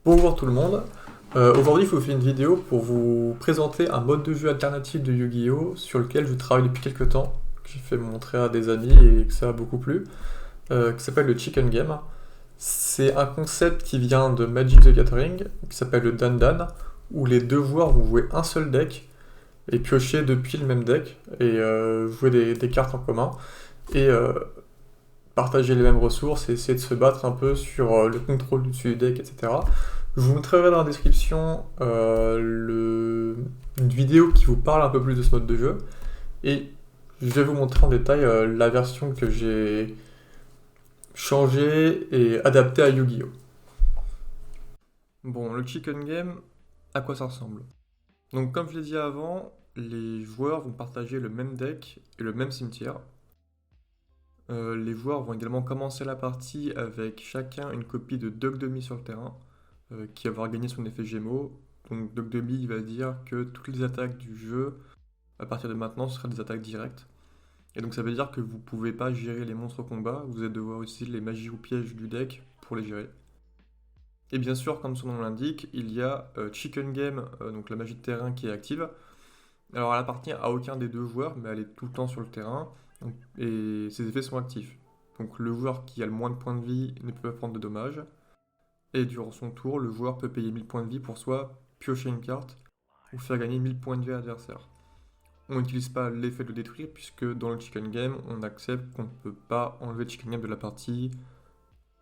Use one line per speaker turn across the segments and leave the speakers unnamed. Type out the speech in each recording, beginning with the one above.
Bonjour tout le monde. Aujourd'hui, je vous fais une vidéo pour vous présenter un mode de jeu alternatif de Yu-Gi-Oh! Sur lequel je travaille depuis quelques temps, que j'ai fait montrer à des amis et que ça a beaucoup plu, qui s'appelle le Chicken Game. C'est un concept qui vient de Magic the Gathering, qui s'appelle le Dan Dan, où les deux joueurs vont jouer un seul deck et piocher depuis le même deck et jouer des cartes en commun et partager les mêmes ressources et essayer de se battre un peu sur le contrôle du deck, etc. Je vous montrerai dans la description une vidéo qui vous parle un peu plus de ce mode de jeu. Et je vais vous montrer en détail la version que j'ai changée et adaptée à Yu-Gi-Oh! Bon, le Chicken Game, à quoi ça ressemble? Donc comme je l'ai dit avant, les joueurs vont partager le même deck et le même cimetière. Les joueurs vont également commencer la partie avec chacun une copie de Dogdemi sur le terrain, qui va avoir gagné son effet Gémeaux. Donc Dogdemi, il va dire que toutes les attaques du jeu, à partir de maintenant, ce sera des attaques directes. Et donc ça veut dire que vous pouvez pas gérer les monstres au combat, vous allez devoir utiliser les magies ou pièges du deck pour les gérer. Et bien sûr, comme son nom l'indique, il y a Chicken Game, donc la magie de terrain qui est active. Alors elle appartient à aucun des deux joueurs, mais elle est tout le temps sur le terrain, et ses effets sont actifs. Donc le joueur qui a le moins de points de vie ne peut pas prendre de dommages, et durant son tour, le joueur peut payer 1000 points de vie pour soit piocher une carte, ou faire gagner 1000 points de vie à l'adversaire. On n'utilise pas l'effet de détruire, puisque dans le Chicken Game, on accepte qu'on ne peut pas enlever le Chicken Game de la partie,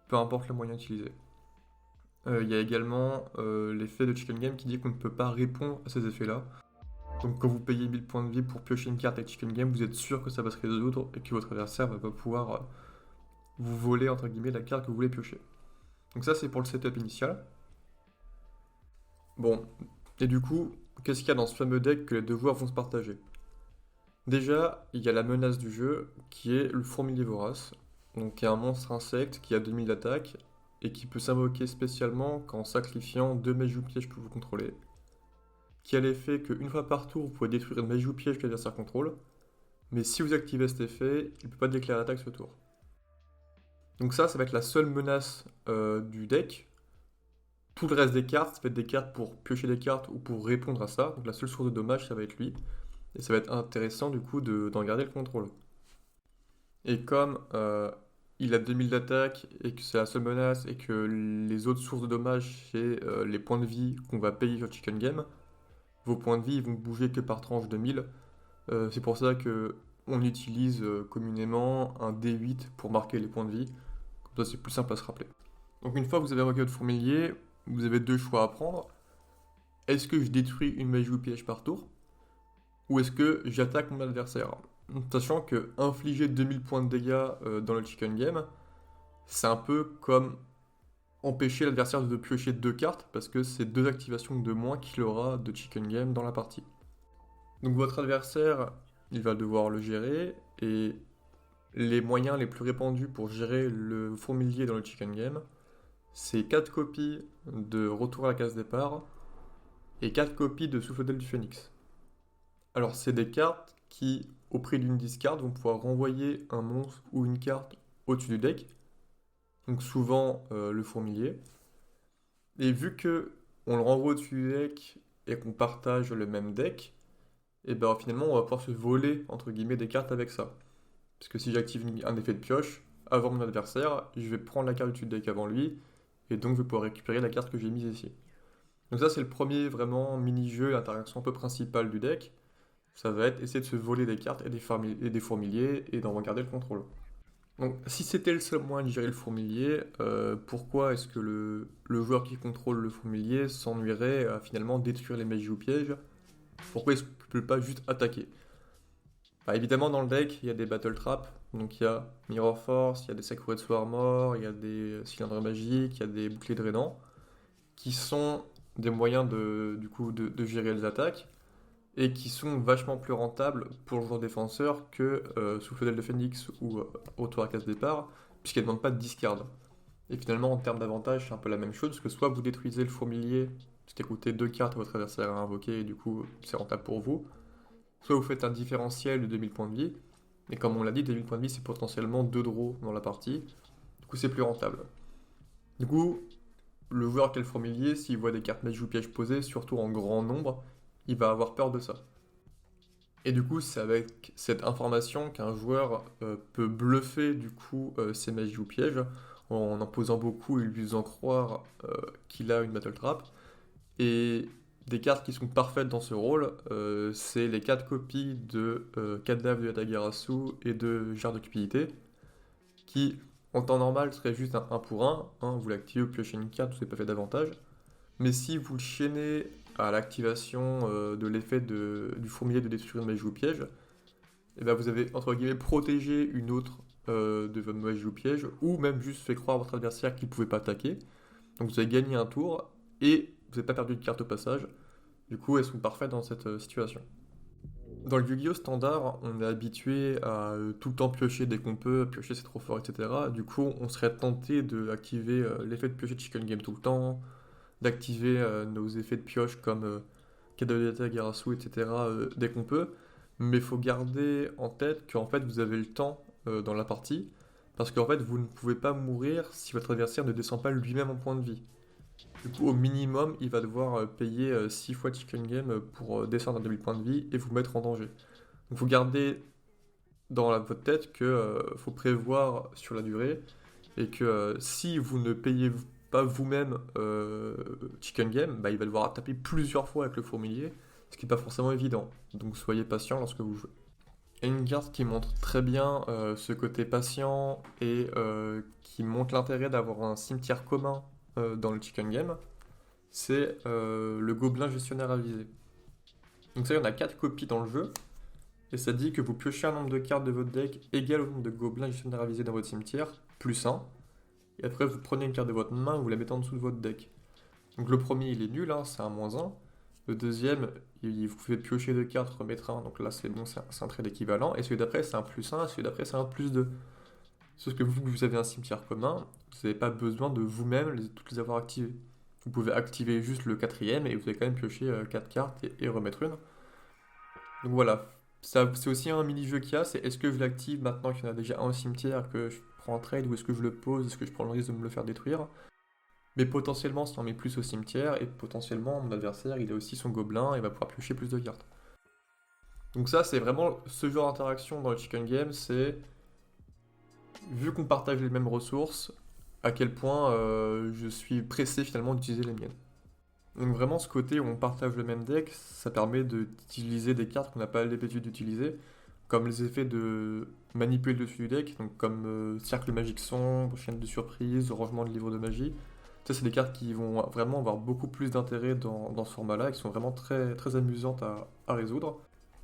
peu importe le moyen utilisé. Il y a également l'effet de Chicken Game qui dit qu'on ne peut pas répondre à ces effets-là. Donc quand vous payez 1000 points de vie pour piocher une carte avec Chicken Game, vous êtes sûr que ça va se résoudre et que votre adversaire va pas pouvoir vous voler entre guillemets la carte que vous voulez piocher. Donc ça c'est pour le setup initial. Bon, et du coup, qu'est-ce qu'il y a dans ce fameux deck que les deux joueurs vont se partager? Déjà, il y a la menace du jeu qui est le fourmilier vorace, donc qui est un monstre insecte qui a 2000 d'attaque et qui peut s'invoquer spécialement qu'en sacrifiant deux mages ou pièges que vous contrôlez, qui a l'effet qu'une fois par tour, vous pouvez détruire une magie ou piège que l'adversaire contrôle, mais si vous activez cet effet, il ne peut pas déclarer l'attaque ce tour. Donc ça va être la seule menace du deck. Tout le reste des cartes, ça va être des cartes pour piocher des cartes ou pour répondre à ça. Donc la seule source de dommage, ça va être lui. Et ça va être intéressant du coup d'en garder le contrôle. Et comme il a 2000 d'attaque et que c'est la seule menace et que les autres sources de dommages, c'est les points de vie qu'on va payer sur Chicken Game, vos points de vie ils vont bouger que par tranche de 1000. C'est pour ça que on utilise communément un D8 pour marquer les points de vie. Comme ça, c'est plus simple à se rappeler. Donc une fois que vous avez invoqué votre fourmilier, vous avez deux choix à prendre. Est-ce que je détruis une magie ou piège par tour? Ou est-ce que j'attaque mon adversaire? Sachant que infliger 2000 points de dégâts dans le Chicken Game, c'est un peu comme empêcher l'adversaire de piocher deux cartes, parce que c'est deux activations de moins qu'il aura de Chicken Game dans la partie. Donc votre adversaire, il va devoir le gérer, et les moyens les plus répandus pour gérer le fourmilier dans le Chicken Game, c'est 4 copies de Retour à la case départ et 4 copies de Souffle d'aile du Phénix. Alors c'est des cartes qui, au prix d'une discard, vont pouvoir renvoyer un monstre ou une carte au-dessus du deck, donc souvent le fourmilier. Et vu que on le renvoie au-dessus du deck et qu'on partage le même deck, et ben finalement on va pouvoir se voler entre guillemets des cartes avec ça. Parce que si j'active un effet de pioche avant mon adversaire, je vais prendre la carte du deck avant lui, et donc je vais pouvoir récupérer la carte que j'ai mise ici. Donc ça c'est le premier vraiment mini-jeu, l'interaction un peu principale du deck. Ça va être essayer de se voler des cartes et des fourmiliers et d'en garder le contrôle. Donc si c'était le seul moyen de gérer le fourmilier, pourquoi est-ce que le joueur qui contrôle le fourmilier s'ennuierait à finalement détruire les magies ou pièges? Pourquoi est-ce qu'il ne peut pas juste attaquer? Bah, évidemment, dans le deck, il y a des Battle Traps. Donc, il y a Mirror Force, il y a des Sakuretsu Armor, il y a des cylindres magiques, il y a des boucliers drainants, qui sont des moyens du coup, de gérer les attaques, et qui sont vachement plus rentables pour le joueur défenseur que Souffle d'aile de Phoenix ou Retour à case départ, puisqu'elles ne demandent pas de discard. Et finalement, en termes d'avantage, c'est un peu la même chose, parce que soit vous détruisez le fourmilier, ce qui a coûté 2 cartes à votre adversaire à invoquer, et du coup, c'est rentable pour vous, soit vous faites un différentiel de 2000 points de vie, et comme on l'a dit, 2000 points de vie, c'est potentiellement 2 draws dans la partie, du coup c'est plus rentable. Du coup, Le joueur qui a le fourmilier, s'il voit des cartes magie ou pièges posées, surtout en grand nombre, il va avoir peur de ça. Et du coup, c'est avec cette information qu'un joueur peut bluffer du coup ses magies ou pièges en posant beaucoup et lui faisant croire qu'il a une battle trap. Et des cartes qui sont parfaites dans ce rôle, c'est les 4 copies de Cadavre de Yatagarasu et de Jarre de Cupidité, qui en temps normal serait juste un 1 pour 1, hein, vous l'activez, vous piochez une carte, vous n'avez pas fait d'avantage. Mais si vous le chaînez à l'activation de l'effet du fourmilier de détruire une magie ou piège, et ben vous avez entre guillemets protégé une autre de votre magie ou piège, ou même juste fait croire à votre adversaire qu'il ne pouvait pas attaquer. Donc vous avez gagné un tour et vous n'avez pas perdu de carte au passage. Du coup, elles sont parfaites dans cette situation. Dans le Yu-Gi-Oh! Standard, on est habitué à tout le temps piocher dès qu'on peut, piocher c'est trop fort, etc. Du coup, on serait tenté d'activer l'effet de piocher de Chicken Game tout le temps, d'activer nos effets de pioche comme Kadadata, Garasu, etc. Dès qu'on peut. Mais il faut garder en tête qu'en fait vous avez le temps dans la partie, parce qu'en fait vous ne pouvez pas mourir si votre adversaire ne descend pas lui-même en point de vie. Du coup, au minimum, il va devoir payer 6 fois Chicken Game pour descendre à 2000 points de vie et vous mettre en danger. Donc il faut garder dans votre tête que faut prévoir sur la durée et que si vous ne payez pas vous-même Chicken Game, bah, il va devoir taper plusieurs fois avec le fourmilier, ce qui n'est pas forcément évident. Donc soyez patient lorsque vous jouez. Et une carte qui montre très bien ce côté patient et qui montre l'intérêt d'avoir un cimetière commun dans le Chicken Game, c'est le gobelin gestionnaire avisé. Donc ça, il y en a 4 copies dans le jeu, et ça dit que vous piochez un nombre de cartes de votre deck égal au nombre de gobelins gestionnaires avisés dans votre cimetière, plus 1, et après vous prenez une carte de votre main et vous la mettez en dessous de votre deck. Donc le premier il est nul, hein, c'est un -1. Le deuxième, vous pouvez piocher 2 cartes, remettre 1, donc là c'est bon, c'est un trade équivalent, et celui d'après c'est un +1, et celui d'après c'est un +2. Sauf que vous avez un cimetière commun, vous n'avez pas besoin de vous-même toutes les avoir activées. Vous pouvez activer juste le quatrième et vous allez quand même piocher 4 cartes et remettre une. Donc voilà, c'est aussi un mini-jeu qu'il y a, c'est est-ce que je l'active maintenant qu'il y en a déjà un au cimetière, que je prends un trade, ou est-ce que je le pose, est-ce que je prends le risque de me le faire détruire. Mais potentiellement, si on met plus au cimetière, et potentiellement mon adversaire il a aussi son gobelin et va pouvoir piocher plus de cartes. Donc ça c'est vraiment ce genre d'interaction dans le Chicken Game, c'est vu qu'on partage les mêmes ressources, à quel point je suis pressé finalement d'utiliser les miennes. Donc vraiment ce côté où on partage le même deck, ça permet d'utiliser des cartes qu'on n'a pas l'habitude d'utiliser, comme les effets de manipuler le dessus du deck, donc comme Cercle Magique Sombre, Chaîne de Surprise, Rangement de Livre de Magie. Ça c'est des cartes qui vont vraiment avoir beaucoup plus d'intérêt dans ce format-là, et qui sont vraiment très, très amusantes à résoudre.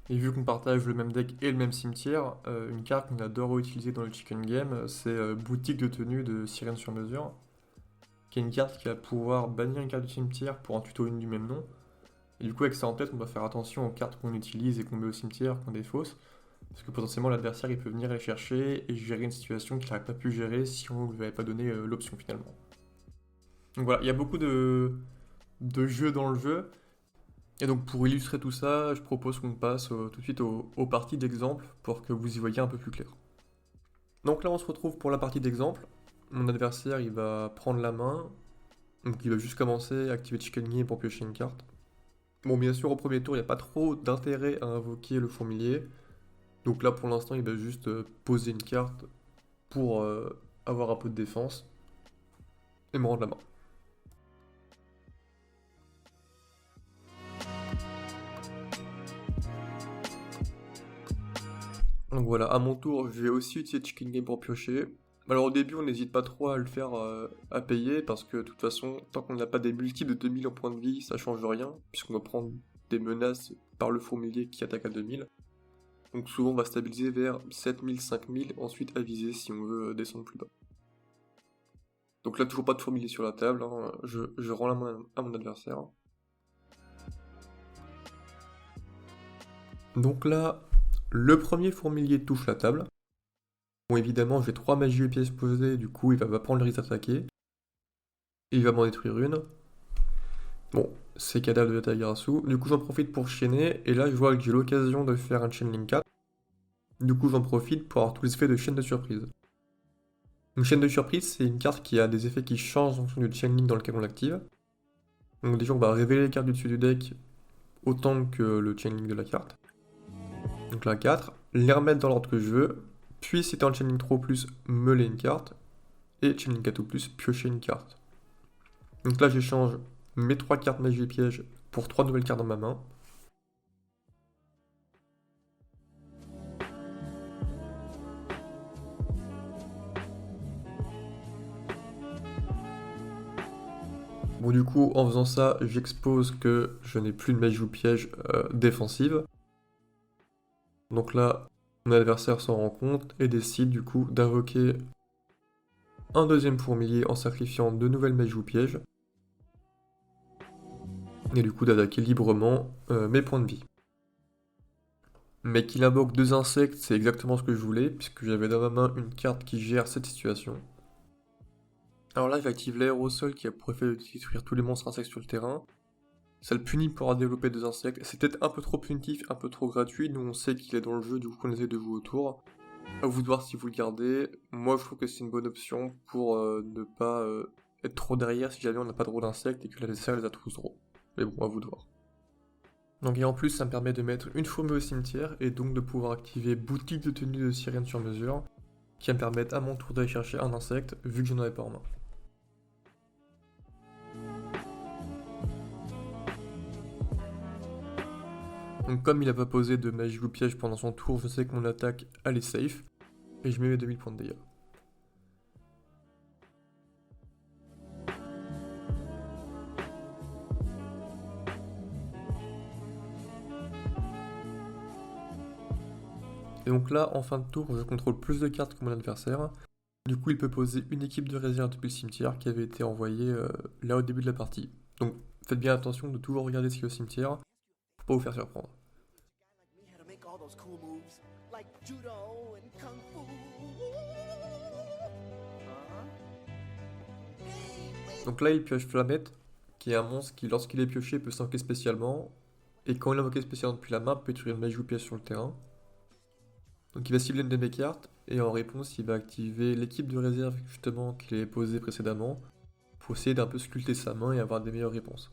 Et vu qu'on partage le même deck et le même cimetière, une carte qu'on adore utiliser dans le Chicken Game, c'est Boutique de tenue de Sirène sur mesure, qui est une carte qui va pouvoir bannir une carte du cimetière pour un tuto une du même nom. Et du coup, avec ça en tête, on doit faire attention aux cartes qu'on utilise et qu'on met au cimetière, qu'on défausse, parce que potentiellement l'adversaire il peut venir les chercher et gérer une situation qu'il n'aurait pas pu gérer si on ne lui avait pas donné l'option finalement. Donc voilà, il y a beaucoup de jeux dans le jeu. Et donc pour illustrer tout ça, je propose qu'on passe tout de suite aux parties d'exemple pour que vous y voyez un peu plus clair. Donc là on se retrouve pour la partie d'exemple. Mon adversaire il va prendre la main, donc il va juste commencer à activer Chicken Game pour piocher une carte. Bon bien sûr au premier tour il n'y a pas trop d'intérêt à invoquer le fourmilier, donc là pour l'instant il va juste poser une carte pour avoir un peu de défense et me rendre la main. Donc voilà, à mon tour, je vais aussi utiliser Chicken Game pour piocher. Alors au début, on n'hésite pas trop à le faire à payer, parce que de toute façon, tant qu'on n'a pas des multiples de 2000 en points de vie, ça change rien, puisqu'on va prendre des menaces par le fourmilier qui attaque à 2000. Donc souvent, on va stabiliser vers 7000, 5000, ensuite aviser si on veut descendre plus bas. Donc là, toujours pas de fourmilier sur la table, hein. Je rends la main à mon adversaire. Donc là, le premier fourmilier touche la table. Bon, évidemment, j'ai 3 magies et pièces posées, du coup, il va pas prendre le risque d'attaquer. Et il va m'en détruire une. Bon, c'est Cadavre de Yatagarasu. Du coup, j'en profite pour chaîner, et là, je vois que j'ai l'occasion de faire un Chainlink 4. Du coup, j'en profite pour avoir tous les effets de chaîne de surprise. Une chaîne de surprise, c'est une carte qui a des effets qui changent en fonction du chaining dans lequel on l'active. Donc déjà, on va révéler les cartes du dessus du deck autant que le chaining de la carte. Donc là, 4, les remettre dans l'ordre que je veux, puis si t'es en chaining 3 ou plus, meuler une carte, et chaining 4 ou plus, piocher une carte. Donc là, j'échange mes 3 cartes magie et piège pour 3 nouvelles cartes dans ma main. Bon, du coup, en faisant ça, j'expose que je n'ai plus de magie ou piège défensive. Donc là, mon adversaire s'en rend compte et décide du coup d'invoquer un deuxième fourmilier en sacrifiant 2 nouvelles magies ou pièges. Et du coup d'attaquer librement mes points de vie. Mais qu'il invoque 2 insectes, c'est exactement ce que je voulais, puisque j'avais dans ma main une carte qui gère cette situation. Alors là, j'active l'aérosol qui a pour effet de détruire tous les monstres insectes sur le terrain. Ça le punit pour avoir développé 2 insectes. C'est peut-être un peu trop punitif, un peu trop gratuit. Nous, on sait qu'il est dans le jeu, du coup, on essaie de jouer autour. À vous de voir si vous le gardez. Moi, je trouve que c'est une bonne option pour ne pas être trop derrière si jamais on n'a pas trop d'insectes et que l'adversaire les a tous trop. Mais bon, à vous de voir. Donc, et en plus, ça me permet de mettre une fourmi au cimetière et donc de pouvoir activer boutique de tenue de sirène sur mesure qui va me permettre à mon tour d'aller chercher un insecte vu que je n'en avais pas en main. Donc comme il n'a pas posé de magie ou piège pendant son tour, je sais que mon attaque elle est safe et je mets mes 2000 points de dégâts. Et donc là, en fin de tour, je contrôle plus de cartes que mon adversaire. Du coup, il peut poser une équipe de réserve depuis le cimetière qui avait été envoyée là au début de la partie. Donc faites bien attention de toujours regarder ce qu'il y a au cimetière pour pas vous faire surprendre. Donc là, il pioche Flamette, qui est un monstre qui, lorsqu'il est pioché, peut s'invoquer spécialement. Et quand il est invoqué spécialement depuis la main, peut tuer une magie ou pièce sur le terrain. Donc il va cibler une de mes cartes, et en réponse, il va activer l'équipe de réserve justement qu'il avait posée précédemment, pour essayer d'un peu sculpter sa main et avoir des meilleures réponses.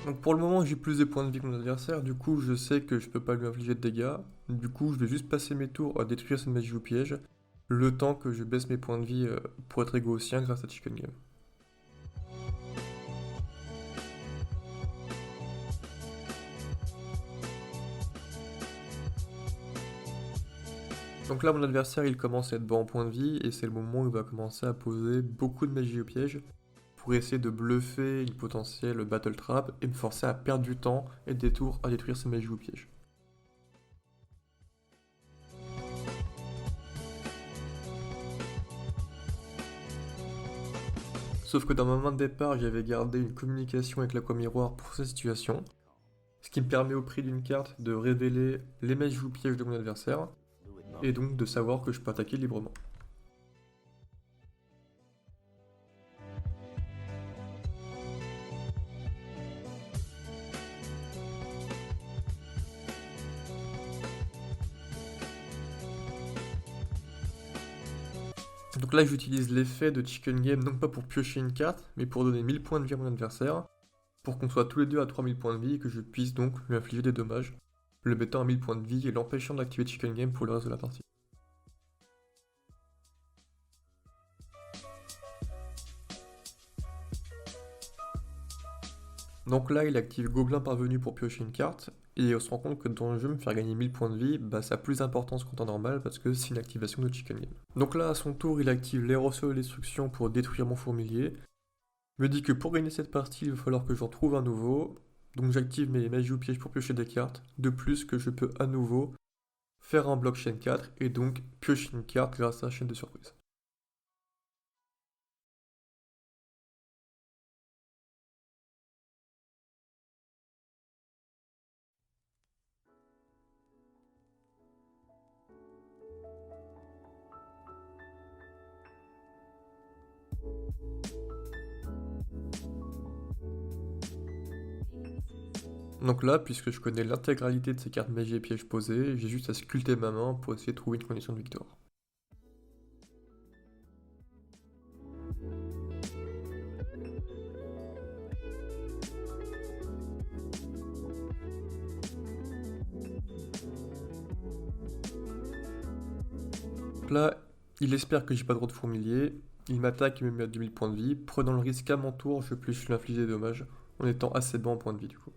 Donc pour le moment, j'ai plus de points de vie que mon adversaire, du coup je sais que je peux pas lui infliger de dégâts. Du coup, je vais juste passer mes tours à détruire cette magie ou piège, le temps que je baisse mes points de vie pour être égaux au sien grâce à Chicken Game. Donc là, mon adversaire, il commence à être bas en points de vie, et c'est le moment où il va commencer à poser beaucoup de magie au piège pour essayer de bluffer une potentielle battle trap et me forcer à perdre du temps et des tours à détruire ces magies au piège. Sauf que dans ma main de départ, j'avais gardé une communication avec l'Aqua-Miroir pour cette situation, ce qui me permet au prix d'une carte de révéler les magies ou pièges de mon adversaire, et donc de savoir que je peux attaquer librement. Donc là, j'utilise l'effet de Chicken Game non pas pour piocher une carte, mais pour donner 1000 points de vie à mon adversaire, pour qu'on soit tous les deux à 3000 points de vie et que je puisse donc lui infliger des dommages, le mettant à 1000 points de vie et l'empêchant d'activer Chicken Game pour le reste de la partie. Donc là, il active Gobelin Parvenu pour piocher une carte, et on se rend compte que dans le jeu, me faire gagner 1000 points de vie, bah, ça a plus d'importance qu'en temps normal parce que c'est une activation de Chicken Game. Donc là, à son tour, il active l'aérosol de destruction pour détruire mon fourmilier, me dit que pour gagner cette partie, il va falloir que j'en trouve un nouveau, donc j'active mes magies ou pièges pour piocher des cartes, de plus que je peux à nouveau faire un bloc chaîne 4 et donc piocher une carte grâce à la chaîne de surprise. Donc là, puisque je connais l'intégralité de ces cartes magie et pièges posées, j'ai juste à sculpter ma main pour essayer de trouver une condition de victoire. Donc là, il espère que j'ai pas trop de fourmiliers, il m'attaque et me met à 2000 points de vie, prenant le risque qu'à mon tour, je puisse lui infliger des dommages, en étant assez bas en points de vie du coup.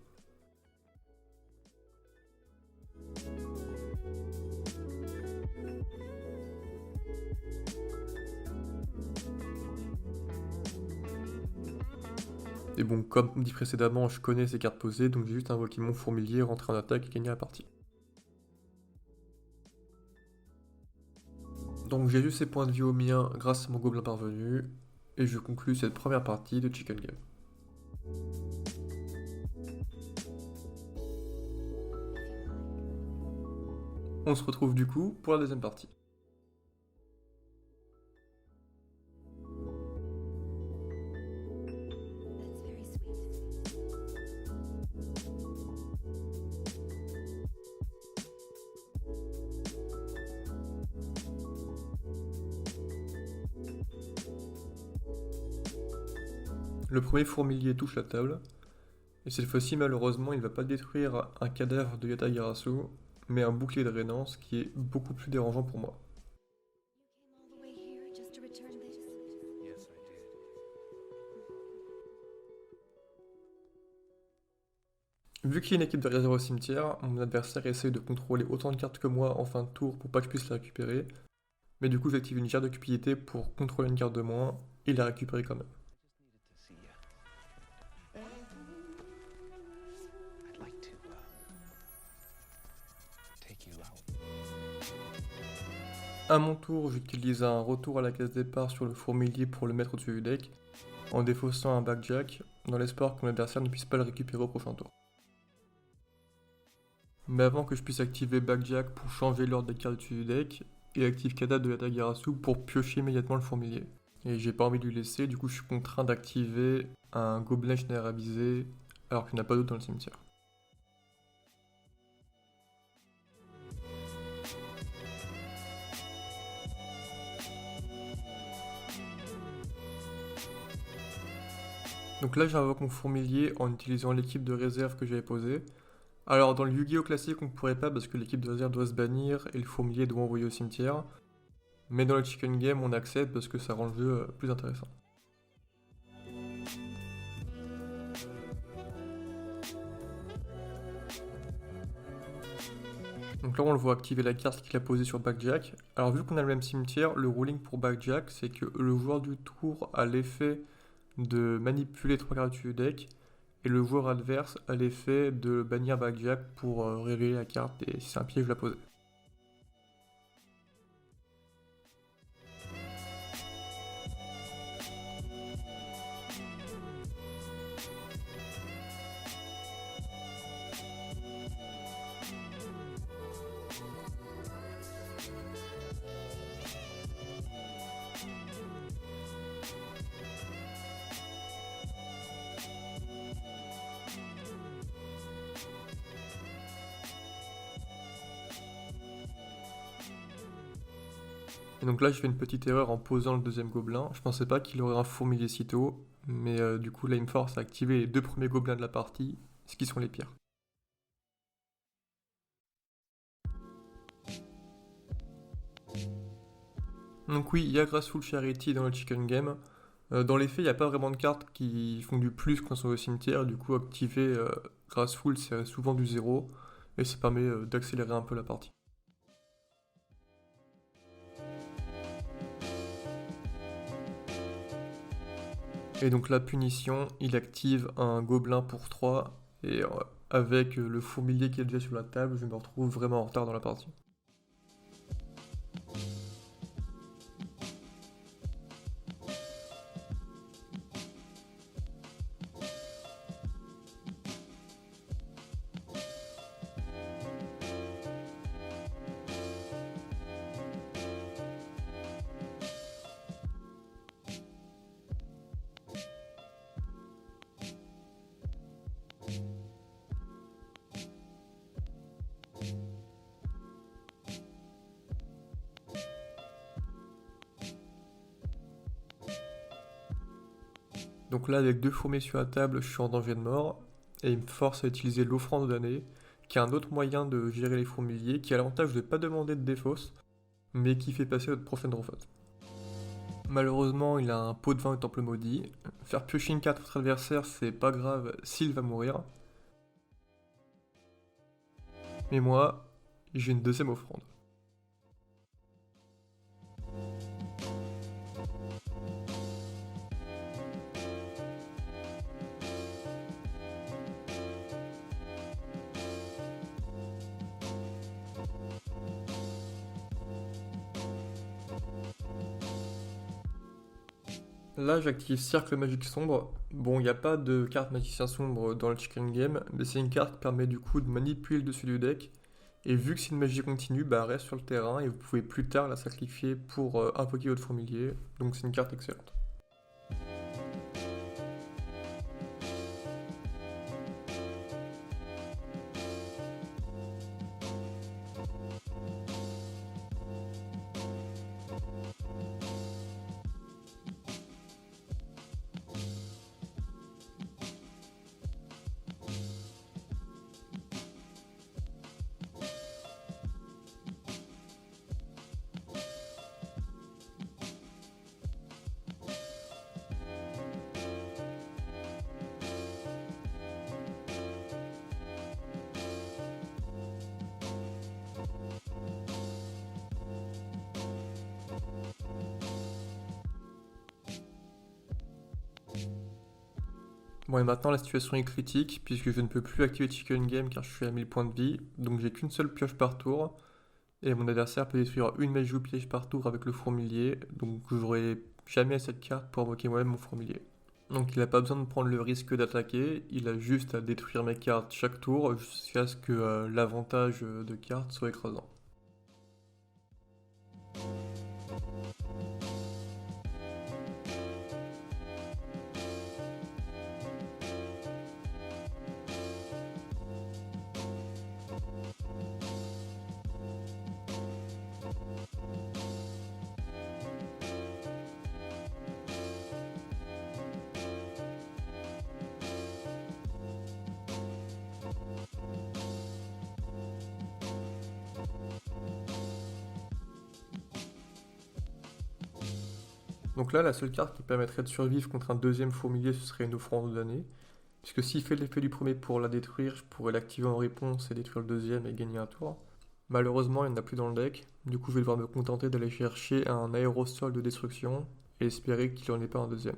Et bon, comme dit précédemment, je connais ces cartes posées, donc j'ai juste invoqué mon fourmilier, rentré en attaque et gagné la partie. Donc j'ai eu ces points de vie au mien grâce à mon gobelin parvenu, et je conclus cette première partie de Chicken Game. On se retrouve du coup pour la deuxième partie. Le premier fourmilier touche la table, et cette fois-ci malheureusement il va pas détruire un cadavre de Yatagarasu, mais un bouclier de rénance qui est beaucoup plus dérangeant pour moi. Vu qu'il y a une équipe de réserve au cimetière, mon adversaire essaie de contrôler autant de cartes que moi en fin de tour pour pas que je puisse les récupérer, mais du coup j'active une carte de cupidité pour contrôler une carte de moins et la récupérer quand même. À mon tour, j'utilise un retour à la case départ sur le fourmilier pour le mettre au-dessus du deck, en défaussant un backjack, dans l'espoir que mon adversaire ne puisse pas le récupérer au prochain tour. Mais avant que je puisse activer backjack pour changer l'ordre des cartes dessus du deck, il active cadavre de Yatagarasu pour piocher immédiatement le fourmilier. Et j'ai pas envie de lui laisser, du coup je suis contraint d'activer un gobelin généralisé alors qu'il n'y en a pas d'autre dans le cimetière. Donc là j'invoque mon fourmilier en utilisant l'équipe de réserve que j'avais posée. Alors dans le Yu-Gi-Oh classique on ne pourrait pas parce que l'équipe de réserve doit se bannir et le fourmilier doit envoyer au cimetière. Mais dans le Chicken Game on accepte parce que ça rend le jeu plus intéressant. Donc là on le voit activer la carte qu'il a posée sur Backjack. Alors vu qu'on a le même cimetière, le ruling pour Backjack c'est que le joueur du tour a l'effet de manipuler 3 cartes du deck et le joueur adverse a l'effet de bannir Backjack pour révéler la carte et si c'est un piège la poser. Et donc là, je fais une petite erreur en posant le deuxième gobelin. Je pensais pas qu'il aurait un fourmilier si tôt, mais du coup, là, il me force à activer les deux premiers gobelins de la partie, ce qui sont les pires. Donc oui, il y a Graceful Charity dans le Chicken Game. Dans les faits, il n'y a pas vraiment de cartes qui font du plus quand on est au cimetière. Du coup, activer Graceful, c'est souvent du zéro, et ça permet d'accélérer un peu la partie. Et donc la punition, il active un gobelin pour 3 et avec le fourmilier qui est déjà sur la table, je me retrouve vraiment en retard dans la partie. Donc là, avec 2 fourmis sur la table, je suis en danger de mort, et il me force à utiliser l'offrande damnée, qui est un autre moyen de gérer les fourmiliers, qui a l'avantage de ne pas demander de défausse, mais qui fait passer notre prochaine refaute. Malheureusement, il a un pot de vin au temple maudit. Faire piocher une carte à votre adversaire, c'est pas grave s'il va mourir. Mais moi, j'ai une deuxième offrande. Là, j'active Cercle Magique Sombre. Bon, il n'y a pas de carte Magicien Sombre dans le Chicken Game, mais c'est une carte qui permet du coup de manipuler le dessus du deck. Et vu que c'est une magie continue, bah elle reste sur le terrain et vous pouvez plus tard la sacrifier pour invoquer votre fourmilier. Donc c'est une carte excellente. Bon, et maintenant la situation est critique puisque je ne peux plus activer Chicken Game car je suis à 1000 points de vie, donc j'ai qu'une seule pioche par tour. Et mon adversaire peut détruire une magie ou piège par tour avec le fourmilier, donc j'aurai jamais cette carte pour invoquer moi-même mon fourmilier. Donc il n'a pas besoin de prendre le risque d'attaquer, il a juste à détruire mes cartes chaque tour jusqu'à ce que l'avantage de cartes soit écrasant. Donc là, la seule carte qui permettrait de survivre contre un deuxième fourmilier, ce serait une offrande damnée. Puisque s'il fait l'effet du premier pour la détruire, je pourrais l'activer en réponse et détruire le deuxième et gagner un tour. Malheureusement, il n'y en a plus dans le deck, du coup je vais devoir me contenter d'aller chercher un aérosol de destruction et espérer qu'il n'en ait pas un deuxième.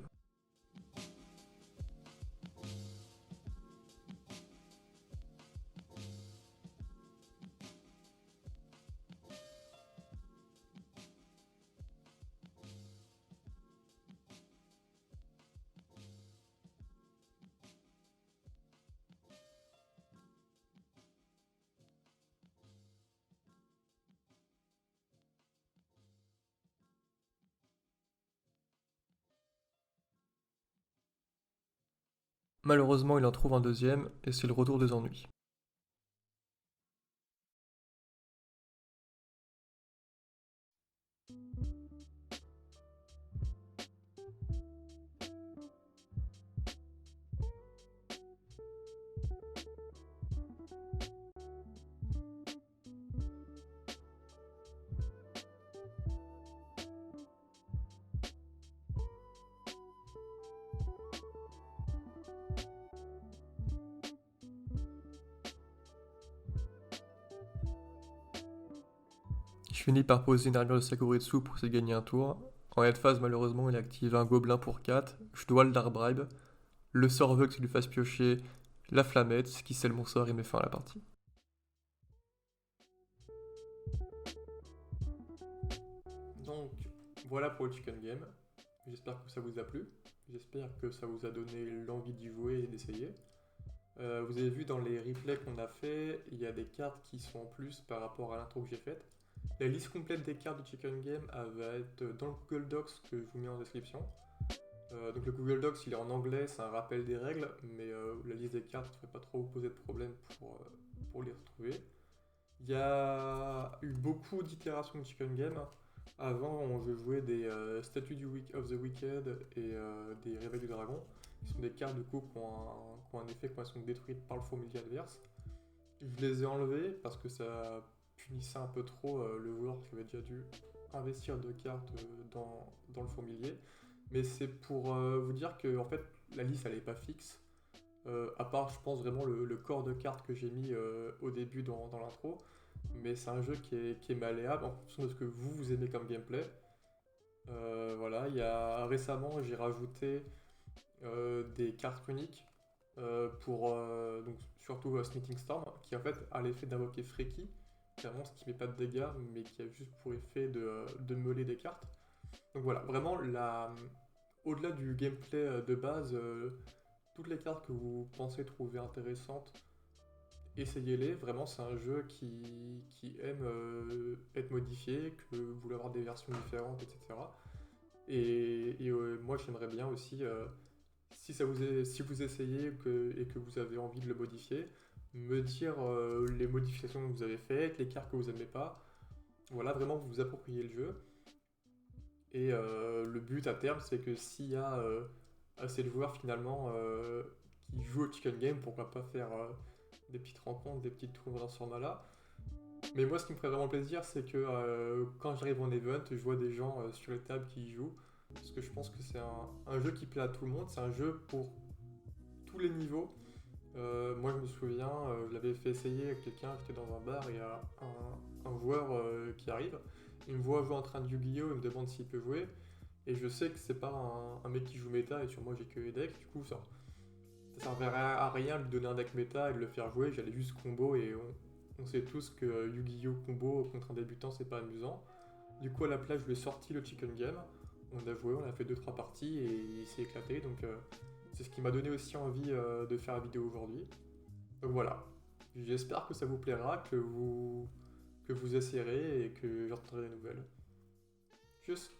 Malheureusement, il en trouve un deuxième et c'est le retour des ennuis. Je finis par poser une armure de Sakuretsu pour essayer de gagner un tour. En head phase, malheureusement, il active un gobelin pour 4. Je dois le Dark Bribe. Le sort veut que ça lui fasse piocher la flammette, ce qui scelle mon sort et met fin à la partie. Donc, voilà pour le Chicken Game. J'espère que ça vous a plu. J'espère que ça vous a donné l'envie d'y jouer et d'essayer. Vous avez vu dans les replays qu'on a fait, il y a des cartes qui sont en plus par rapport à l'intro que j'ai faite. La liste complète des cartes du Chicken Game elle va être dans le Google Docs que je vous mets en description. Donc le Google Docs il est en anglais, c'est un rappel des règles, mais la liste des cartes ne devrait pas trop vous poser de problème pour les retrouver. Il y a eu beaucoup d'itérations de Chicken Game. Avant, je jouais des Statues of the Wicked et des Réveils du Dragon, qui sont des cartes du coup qui ont un effet quand elles sont détruites par le fourmilier adverse. Je les ai enlevés parce que ça punissait un peu trop le joueur qui avait déjà dû investir deux cartes dans le fourmilier. Mais c'est pour vous dire que en fait, la liste elle est pas fixe. À part, je pense vraiment le corps de cartes que j'ai mis au début dans l'intro. Mais c'est un jeu qui est malléable en fonction de ce que vous aimez comme gameplay. Voilà, récemment j'ai rajouté des cartes uniques pour donc surtout Smithing Storm qui en fait a l'effet d'invoquer Freaky, clairement ce qui met pas de dégâts mais qui a juste pour effet de meuler des cartes. Donc voilà, vraiment au-delà du gameplay de base, toutes les cartes que vous pensez trouver intéressantes, essayez-les. Vraiment, c'est un jeu qui aime être modifié, que vous voulez avoir des versions différentes, etc. Moi, j'aimerais bien aussi, si vous essayez et que vous avez envie de le modifier, me dire les modifications que vous avez faites, les cartes que vous n'aimez pas. Voilà, vraiment, vous vous appropriez le jeu. Et le but à terme, c'est que s'il y a assez de joueurs finalement qui jouent au chicken game, pourquoi pas faire des petites rencontres, des petites tournois dans ce format-là. Mais moi, ce qui me ferait vraiment plaisir, c'est que quand j'arrive en event, je vois des gens sur les tables qui y jouent. Parce que je pense que c'est un jeu qui plaît à tout le monde, c'est un jeu pour tous les niveaux. Moi, je me souviens, je l'avais fait essayer à quelqu'un, j'étais dans un bar, et il y a un joueur qui arrive. Il me voit jouer en train de Yu-Gi-Oh! Il me demande s'il peut jouer. Et je sais que c'est pas un mec qui joue méta, et sur moi j'ai que les decks, du coup ça servirait à rien de lui donner un deck méta et de le faire jouer, j'allais juste combo, et on sait tous que Yu-Gi-Oh! Combo contre un débutant c'est pas amusant. Du coup à la place je lui ai sorti le chicken game, on a joué, on a fait deux trois parties et il s'est éclaté, donc c'est ce qui m'a donné aussi envie de faire la vidéo aujourd'hui. Donc voilà, j'espère que ça vous plaira, que vous essayerez et que j'entendrai des nouvelles. Tchuss.